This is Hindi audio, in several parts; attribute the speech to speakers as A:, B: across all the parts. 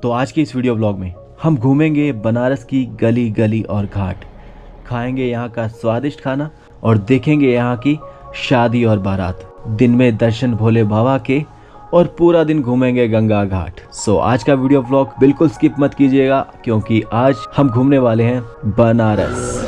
A: तो आज के इस वीडियो ब्लॉग में हम घूमेंगे बनारस की गली गली और घाट, खाएंगे यहाँ का स्वादिष्ट खाना और देखेंगे यहाँ की शादी और बारात। दिन में दर्शन भोले बाबा के और पूरा दिन घूमेंगे गंगा घाट। सो आज का वीडियो ब्लॉग बिल्कुल स्किप मत कीजिएगा क्योंकि आज हम घूमने वाले हैं बनारस।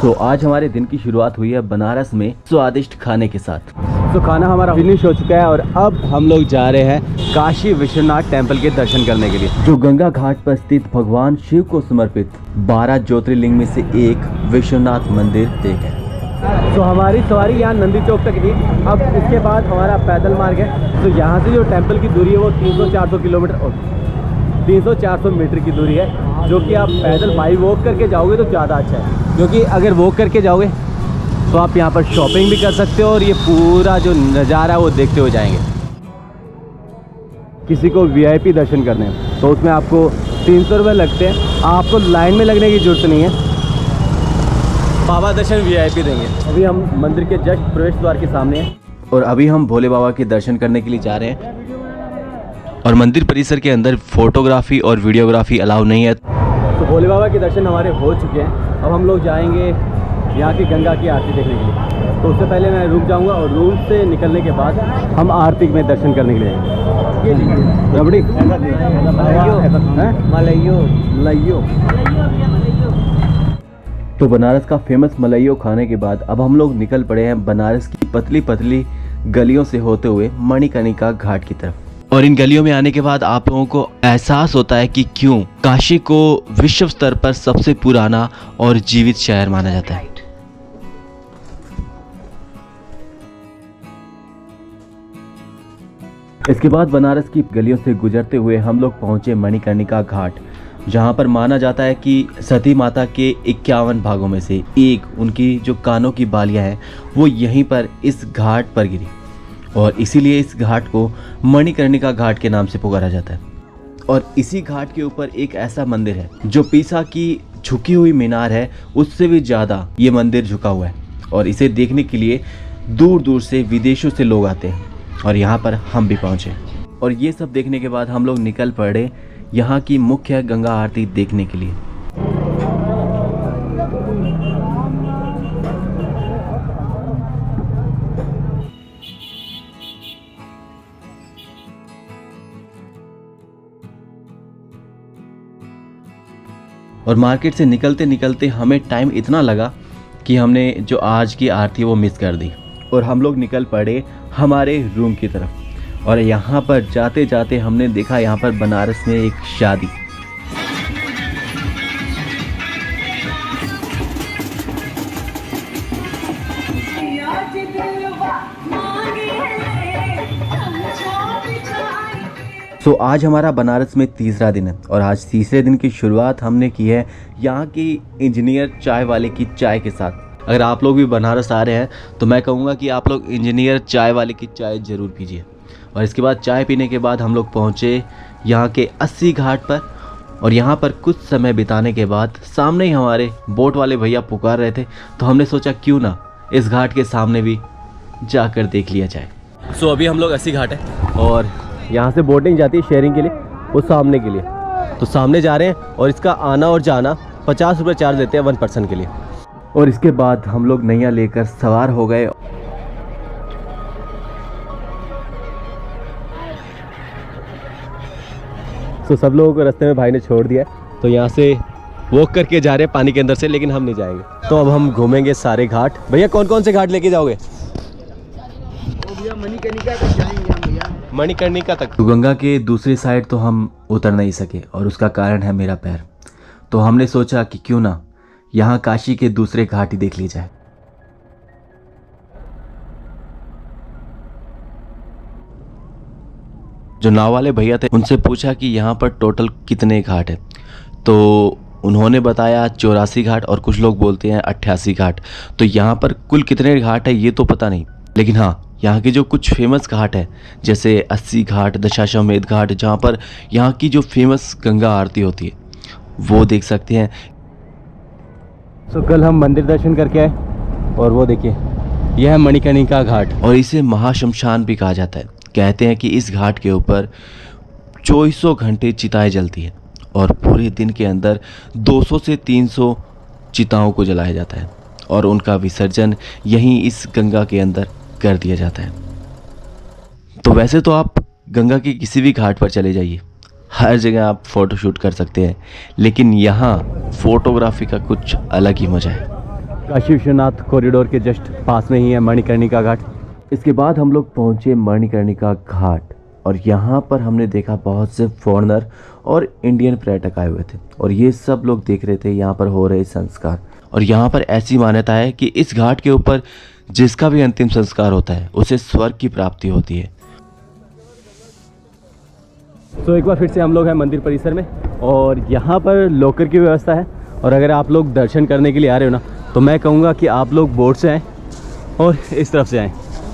A: तो आज हमारे दिन की शुरुआत हुई है बनारस में स्वादिष्ट खाने के साथ। तो खाना हमारा फिनिश हो चुका है और अब हम लोग जा रहे हैं काशी विश्वनाथ टेम्पल के दर्शन करने के लिए, जो गंगा घाट पर स्थित भगवान शिव को समर्पित 12 ज्योतिर्लिंग में से एक विश्वनाथ मंदिर है। तो हमारी सवारी यहाँ नंदी चौक तक थी। अब इसके बाद हमारा पैदल मार्ग है। तो यहाँ से जो टेम्पल की दूरी है वो 300-400 किलोमीटर और 300-400 मीटर की दूरी है, जो कि आप पैदल बाई वॉक करके जाओगे तो ज़्यादा अच्छा है, क्योंकि अगर वॉक करके जाओगे तो आप यहाँ पर शॉपिंग भी कर सकते हो और ये पूरा जो नज़ारा है वो देखते हुए जाएंगे। किसी को वीआईपी दर्शन करने हैं तो उसमें आपको 300 रुपये लगते हैं। आपको लाइन में लगने की ज़रूरत नहीं है, बाबा दर्शन वीआईपी देंगे। अभी हम मंदिर के जस्ट प्रवेश द्वार के सामने हैं और अभी हम भोले बाबा के दर्शन करने के लिए जा रहे हैं और मंदिर परिसर के अंदर फोटोग्राफी और वीडियोग्राफी अलाउ नहीं है। तो भोले बाबा के दर्शन हमारे हो चुके हैं। अब हम लोग जाएंगे यहाँ की गंगा की आरती देखने के लिए। तो उससे पहले मैं रुक जाऊँगा और रूम से निकलने के बाद हम आरती में दर्शन करने के लिए जाएंगे। रबड़ी मलाइयो। तो बनारस का फेमस मलाइयो खाने के बाद अब हम लोग निकल पड़े हैं बनारस की पतली पतली गलियों से होते हुए मणिकर्णिका घाट की तरफ। और इन गलियों में आने के बाद आप लोगों को एहसास होता है कि क्यों काशी को विश्व स्तर पर सबसे पुराना और जीवित शहर माना जाता है। इसके बाद बनारस की गलियों से गुजरते हुए हम लोग पहुंचे मणिकर्णिका घाट, जहां पर माना जाता है कि सती माता के 51 भागों में से एक, उनकी जो कानों की बालियां हैं वो यहीं पर इस घाट पर गिरी और इसीलिए इस घाट को मणिकर्णिका घाट के नाम से पुकारा जाता है। और इसी घाट के ऊपर एक ऐसा मंदिर है जो पीसा की झुकी हुई मीनार है उससे भी ज़्यादा ये मंदिर झुका हुआ है और इसे देखने के लिए दूर दूर से विदेशों से लोग आते हैं और यहाँ पर हम भी पहुँचे। और ये सब देखने के बाद हम लोग निकल पड़े यहाँ की मुख्य गंगा आरती देखने के लिए। और मार्केट से निकलते निकलते हमें टाइम इतना लगा कि हमने जो आज की आरती वो मिस कर दी और हम लोग निकल पड़े हमारे रूम की तरफ। और यहाँ पर जाते जाते हमने देखा यहाँ पर बनारस में एक शादी। सो आज हमारा बनारस में तीसरा दिन है और आज तीसरे दिन की शुरुआत हमने की है यहाँ की इंजीनियर चाय वाले की चाय के साथ। अगर आप लोग भी बनारस आ रहे हैं तो मैं कहूँगा कि आप लोग इंजीनियर चाय वाले की चाय ज़रूर पीजिए। और इसके बाद चाय पीने के बाद हम लोग पहुँचे यहाँ के 80 घाट पर और यहाँ पर कुछ समय बिताने के बाद सामने ही हमारे बोट वाले भैया पुकार रहे थे, तो हमने सोचा क्यों ना इस घाट के सामने भी जाकर देख लिया जाए। सो अभी हम लोग 80 घाट है और यहाँ से बोटिंग जाती है शेयरिंग के लिए, उस सामने के लिए। तो सामने जा रहे हैं और इसका आना और जाना 50 रुपये चार्ज लेते हैं 1 पर्सन के लिए। और इसके बाद हम लोग नैया लेकर सवार हो गए। तो सब लोगों को रास्ते में भाई ने छोड़ दिया, तो यहाँ से वॉक करके जा रहे हैं पानी के अंदर से, लेकिन हम नहीं जाएंगे। तो अब हम घूमेंगे सारे घाट। भैया कौन कौन से घाट लेके जाओगे? मणिकर्णिका तक जाएंगे हम भैया, मणिकर्णिका तक। तो गंगा के दूसरी साइड तो हम उतर नहीं सके और उसका कारण है मेरा पैर। तो हमने सोचा कि क्यों ना यहाँ काशी के दूसरे घाट ही देख ली जाए। जो नाव वाले भैया थे उनसे पूछा कि यहाँ पर टोटल कितने घाट है, तो उन्होंने बताया 84 घाट और कुछ लोग बोलते हैं 88 घाट। तो यहाँ पर कुल कितने घाट है ये तो पता नहीं, लेकिन हाँ यहाँ के जो कुछ फेमस घाट है जैसे 80 घाट, दशाश्वमेध घाट, जहाँ पर यहाँ की जो फेमस गंगा आरती होती है वो देख सकते हैं। तो कल हम मंदिर दर्शन करके आए और वो देखिए यह है मणिकर्णिका घाट और इसे महाशमशान भी कहा जाता है। कहते हैं कि इस घाट के ऊपर 2400 घंटे चिताएं जलती है और पूरे दिन के अंदर 200 से 300 चिताओं को जलाया जाता है और उनका विसर्जन यहीं इस गंगा के अंदर कर दिया जाता है। तो वैसे तो आप गंगा के किसी भी घाट पर चले जाइए, हर जगह आप फ़ोटो शूट कर सकते हैं, लेकिन यहाँ फ़ोटोग्राफी का कुछ अलग ही मज़ा है।
B: काशी विश्वनाथ कॉरिडोर के जस्ट पास में ही है मणिकर्णिका घाट।
A: इसके बाद हम लोग पहुँचे मणिकर्णिका घाट और यहाँ पर हमने देखा बहुत से फॉरेनर और इंडियन पर्यटक आए हुए थे और ये सब लोग देख रहे थे यहाँ पर हो रहे संस्कार। और यहाँ पर ऐसी मान्यता है कि इस घाट के ऊपर जिसका भी अंतिम संस्कार होता है उसे स्वर्ग की प्राप्ति होती है।
B: तो एक बार फिर से हम लोग हैं मंदिर परिसर में और यहाँ पर लॉकर की व्यवस्था है और अगर आप लोग दर्शन करने के लिए आ रहे हो ना तो मैं कहूँगा कि आप लोग बोट से आएँ और इस तरफ से आएँ।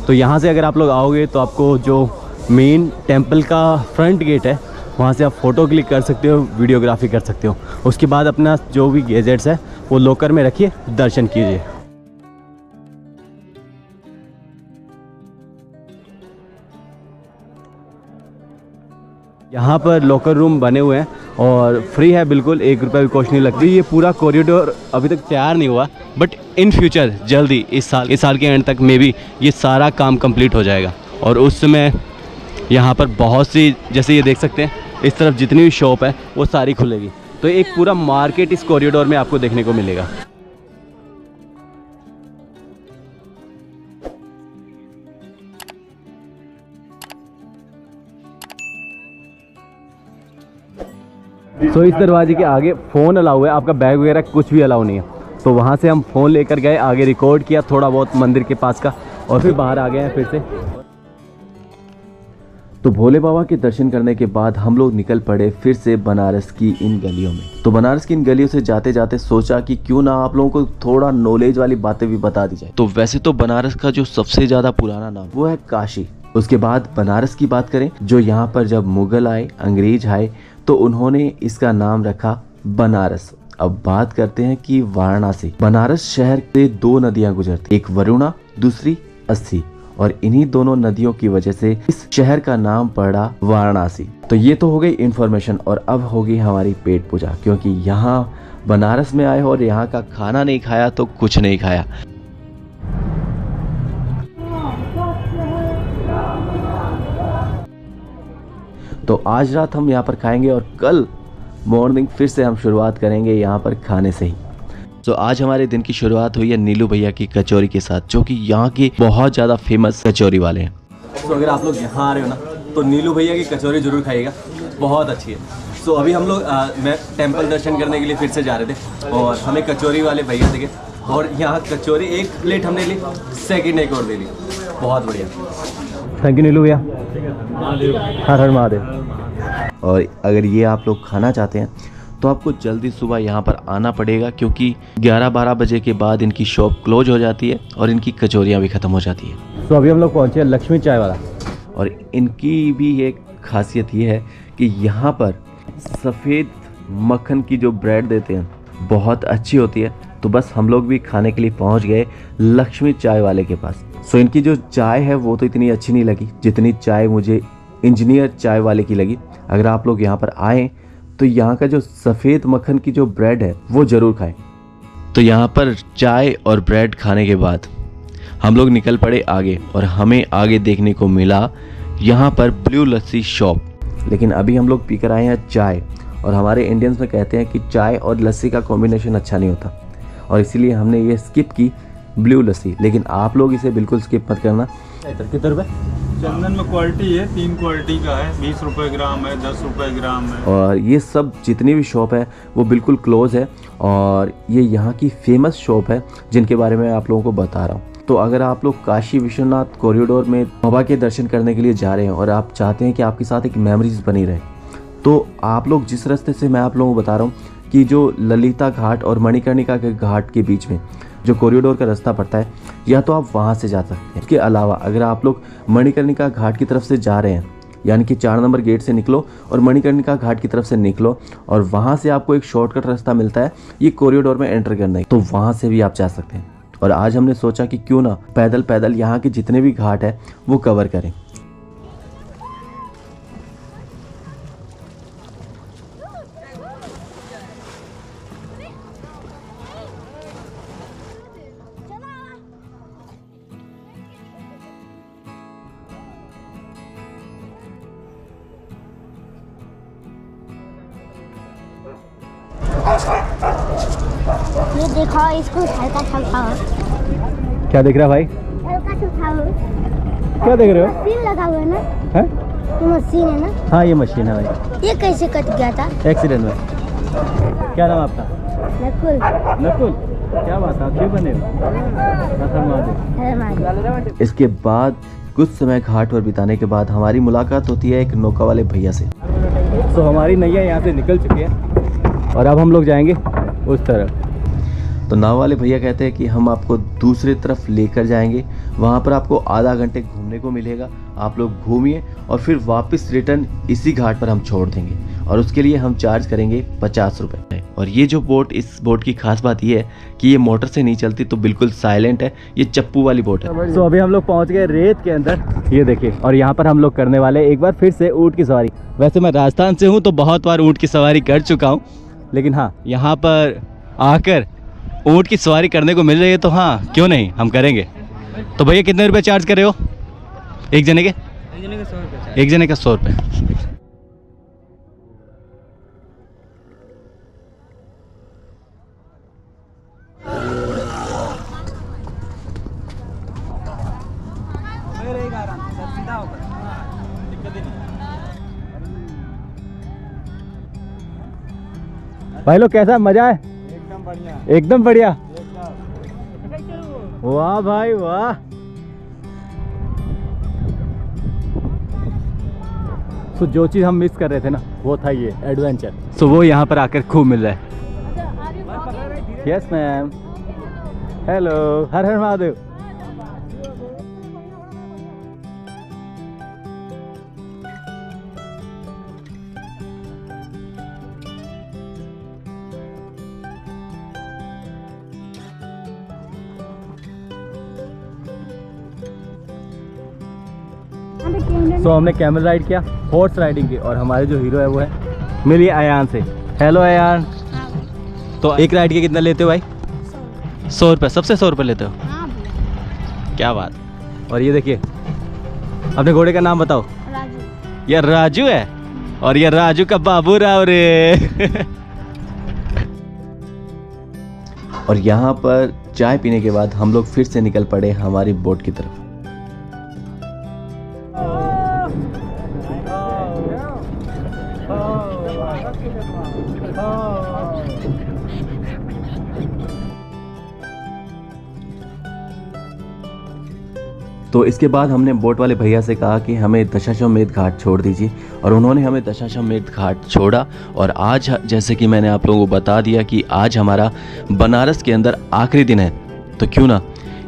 B: तो यहाँ से अगर आप लोग आओगे तो आपको जो मेन टेंपल का फ्रंट गेट है वहाँ से आप फ़ोटो क्लिक कर सकते हो, वीडियोग्राफी कर सकते हो। उसके बाद अपना जो भी गैजेट्स है वो लॉकर में रखिए, दर्शन कीजिए। यहाँ पर लॉकर रूम बने हुए हैं और फ्री है, बिल्कुल 1 रुपये भी कॉस्ट नहीं लगती। ये पूरा कॉरिडोर अभी तक तैयार नहीं हुआ, बट इन फ्यूचर जल्दी इस साल के एंड तक मे बी ये सारा काम कंप्लीट हो जाएगा और उस समय यहाँ पर बहुत सी, जैसे ये देख सकते हैं इस तरफ जितनी भी शॉप है वो सारी खुलेगी। तो एक पूरा मार्केट इस कॉरिडोर में आपको देखने को मिलेगा। तो इस दरवाजे के आगे फ़ोन अलाउ है, आपका बैग वगैरह कुछ भी अलाउ नहीं है। तो वहाँ से हम फ़ोन लेकर गए, आगे रिकॉर्ड किया थोड़ा बहुत मंदिर के पास का और फिर बाहर आ गए हैं फिर से।
A: तो भोले बाबा के दर्शन करने के बाद हम लोग निकल पड़े फिर से बनारस की इन गलियों में। तो बनारस की इन गलियों से जाते जाते सोचा कि क्यों ना आप लोगों को थोड़ा नॉलेज वाली बातें भी बता दी जाए। तो वैसे तो बनारस का जो सबसे ज्यादा पुराना नाम वो है काशी। उसके बाद बनारस की बात करें, जो यहाँ पर जब मुगल आए, अंग्रेज आए, तो उन्होंने इसका नाम रखा बनारस। अब बात करते हैं कि वाराणसी। बनारस शहर से 2 नदियां गुजरती, एक वरुणा, दूसरी अस्सी, और इन्हीं दोनों नदियों की वजह से इस शहर का नाम पड़ा वाराणसी। तो ये तो हो गई इन्फॉर्मेशन और अब होगी हमारी पेट पूजा, क्योंकि यहाँ बनारस में आए और यहाँ का खाना नहीं खाया तो कुछ नहीं खाया। तो आज रात हम यहाँ पर खाएंगे और कल मॉर्निंग फिर से हम शुरुआत करेंगे यहाँ पर खाने से ही। तो आज हमारे दिन की शुरुआत हुई है नीलू भैया की कचौरी के साथ, जो कि यहाँ के बहुत ज़्यादा फेमस कचौरी वाले हैं।
B: तो अगर आप लोग यहाँ आ रहे हो ना तो नीलू भैया की कचौरी जरूर खाइएगा, बहुत अच्छी है। सो अभी हम लोग मैं टेंपल दर्शन करने के लिए फिर से जा रहे थे और हमें कचौरी वाले भैया दिखे और यहाँ कचौरी 1 प्लेट हमने ली, सेकंड एक और दे ली, बहुत बढ़िया। थैंक यू नीलू भैया, हर हर महादेव।
A: और अगर ये आप लोग खाना चाहते हैं तो आपको जल्दी सुबह यहाँ पर आना पड़ेगा, क्योंकि 11-12 बजे के बाद इनकी शॉप क्लोज हो जाती है और इनकी कचौरियाँ भी ख़त्म हो जाती है।
B: तो अभी हम लोग पहुँचे लक्ष्मी चाय वाला
A: और इनकी भी एक खासियत ये है कि यहाँ पर सफ़ेद मक्खन की जो ब्रेड देते हैं बहुत अच्छी होती है। तो बस हम लोग भी खाने के लिए पहुँच गए लक्ष्मी चाय वाले के पास। सो इनकी जो चाय है वो तो इतनी अच्छी नहीं लगी जितनी चाय मुझे इंजीनियर चाय वाले की लगी। अगर आप लोग यहाँ पर आएँ तो यहाँ का जो सफ़ेद मक्खन की जो ब्रेड है वो ज़रूर खाएं। तो यहाँ पर चाय और ब्रेड खाने के बाद हम लोग निकल पड़े आगे और हमें आगे देखने को मिला यहाँ पर ब्लू लस्सी शॉप। लेकिन अभी हम लोग पीकर आए हैं चाय, और हमारे इंडियंस में कहते हैं कि चाय और लस्सी का कॉम्बिनेशन अच्छा नहीं होता, और इसीलिए हमने ये स्किप की ब्लू लस्सी। लेकिन आप लोग इसे बिल्कुल स्किप मत करना।
B: कितने रुपये?
C: चंदन में क्वालिटी है, 3 क्वालिटी का है, 20 रुपये ग्राम है, 10 रुपये ग्राम है।
A: और ये सब जितनी भी शॉप है वो बिल्कुल क्लोज है, और ये यहाँ की फेमस शॉप है जिनके बारे में आप लोगों को बता रहा हूँ। तो अगर आप लोग काशी विश्वनाथ कॉरिडोर में बाबा के दर्शन करने के लिए जा रहे हैं और आप चाहते हैं कि आपके साथ एक मेमोरीज बनी रहे, तो आप लोग जिस रास्ते से मैं आप लोगों को बता रहा हूँ कि जो ललिता घाट और मणिकर्णिका के घाट के बीच में जो कॉरिडोर का रास्ता पड़ता है, या तो आप वहाँ से जा सकते हैं। इसके अलावा अगर आप लोग मणिकर्णिका घाट की तरफ से जा रहे हैं, यानी कि 4 नंबर गेट से निकलो और मणिकर्णिका घाट की तरफ से निकलो, और वहाँ से आपको एक शॉर्टकट रास्ता मिलता है ये कॉरिडोर में एंटर करने, तो वहाँ से भी आप जा सकते हैं। और आज हमने सोचा कि क्यों ना पैदल पैदल यहाँ के जितने भी घाट है वो कवर करें।
D: ये देखो, इसको हल्का सा उठाओ।
B: क्या देख रहा है भाई?
D: हल्का सा उठाओ।
B: क्या देख रहे हो?
D: मशीन लगा हुआ है ना?
B: है?
D: ये मशीन है ना?
B: हाँ, ये मशीन है भाई।
D: ये कैसे कट गया था?
B: एक्सीडेंट में। क्या नाम आपका?
D: नकुल।
B: नकुल, क्या बात है, क्यों बने हो?
A: इसके बाद कुछ समय घाट पर बिताने के बाद हमारी मुलाकात होती है एक नौका वाले भैया से।
B: तो हमारी नैया यहाँ से निकल चुकी है और अब हम लोग जाएंगे उस तरफ।
A: तो नाव वाले भैया कहते हैं कि हम आपको दूसरी तरफ लेकर जाएंगे, वहाँ पर आपको आधा घंटे घूमने को मिलेगा, आप लोग घूमिए और फिर वापस रिटर्न इसी घाट पर हम छोड़ देंगे और उसके लिए हम चार्ज करेंगे 50 रुपये। और ये जो बोट, इस बोट की खास बात ये है कि ये मोटर से नहीं चलती, तो बिल्कुल साइलेंट है, ये चप्पू वाली बोट है।
B: तो अभी हम लोग पहुँच गए रेत के अंदर, ये देखिए। और यहाँ पर हम लोग करने वाले एक बार फिर से ऊँट की सवारी। वैसे मैं राजस्थान से हूँ तो बहुत बार ऊँट की सवारी कर चुका हूँ, लेकिन हाँ, यहाँ पर आकर ऊँट की सवारी करने को मिल रही है तो हाँ, क्यों नहीं, हम करेंगे। तो भैया कितने रुपए चार्ज कर रहे हो एक जने के? एक जने का 100 रुपये। भाई लोग कैसा मजा है?
C: एकदम बढ़िया,
B: एकदम बढ़िया। वाह भाई वाह। तो जो चीज़ हम मिस कर रहे थे ना, वो था ये एडवेंचर। तो वो यहाँ पर आकर खूब मिल रहा है। यस मैम, हेलो, हर हर महादेव। तो हमने कैमल राइड किया, हॉर्स राइडिंग की, और हमारे जो हीरो है वो है मिली अयान से। हेलो अयान। तो एक राइड के कितना लेते हो भाई? 100 रुपये, सबसे 100 रुपये लेते हो? क्या बात। और ये देखिए, अपने घोड़े का नाम बताओ।
D: राजू।
B: ये राजू है, और ये राजू का बाबू राव रे।
A: और यहाँ पर चाय पीने के बाद हम लोग फिर से निकल पड़े हमारी बोट की तरफ। तो इसके बाद हमने बोट वाले भैया से कहा कि हमें दशाश्वमेध घाट छोड़ दीजिए, और उन्होंने हमें दशाश्वमेध घाट छोड़ा। और आज, जैसे कि मैंने आप लोगों को बता दिया कि आज हमारा बनारस के अंदर आखिरी दिन है, तो क्यों ना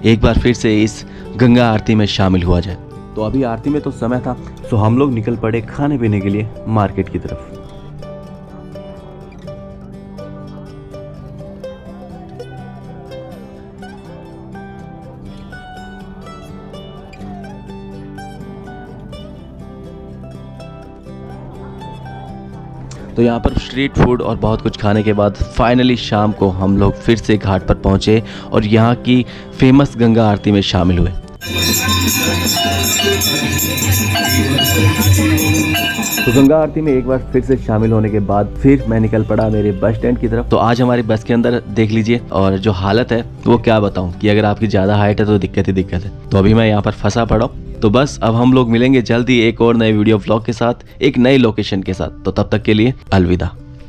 A: एक बार फिर से इस गंगा आरती में शामिल हुआ जाए। तो अभी आरती में तो समय था, तो हम लोग निकल पड़े खाने पीने के लिए मार्केट की तरफ। तो यहाँ पर स्ट्रीट फूड और बहुत कुछ खाने के बाद फाइनली शाम को हम लोग फिर से घाट पर पहुँचे और यहाँ की फेमस गंगा आरती में शामिल हुए। तो गंगा आरती में एक बार फिर से शामिल होने के बाद फिर मैं निकल पड़ा मेरे बस स्टैंड की तरफ। तो आज हमारी बस के अंदर देख लीजिए, और जो हालत है वो क्या बताऊं, कि अगर आपकी ज़्यादा हाइट है तो दिक्कत ही दिक्कत है। तो अभी मैं यहाँ पर फंसा पड़ा हूं। तो बस अब हम लोग मिलेंगे जल्दी एक और नए वीडियो व्लॉग के साथ, एक नई लोकेशन के साथ। तो तब तक के लिए अलविदा।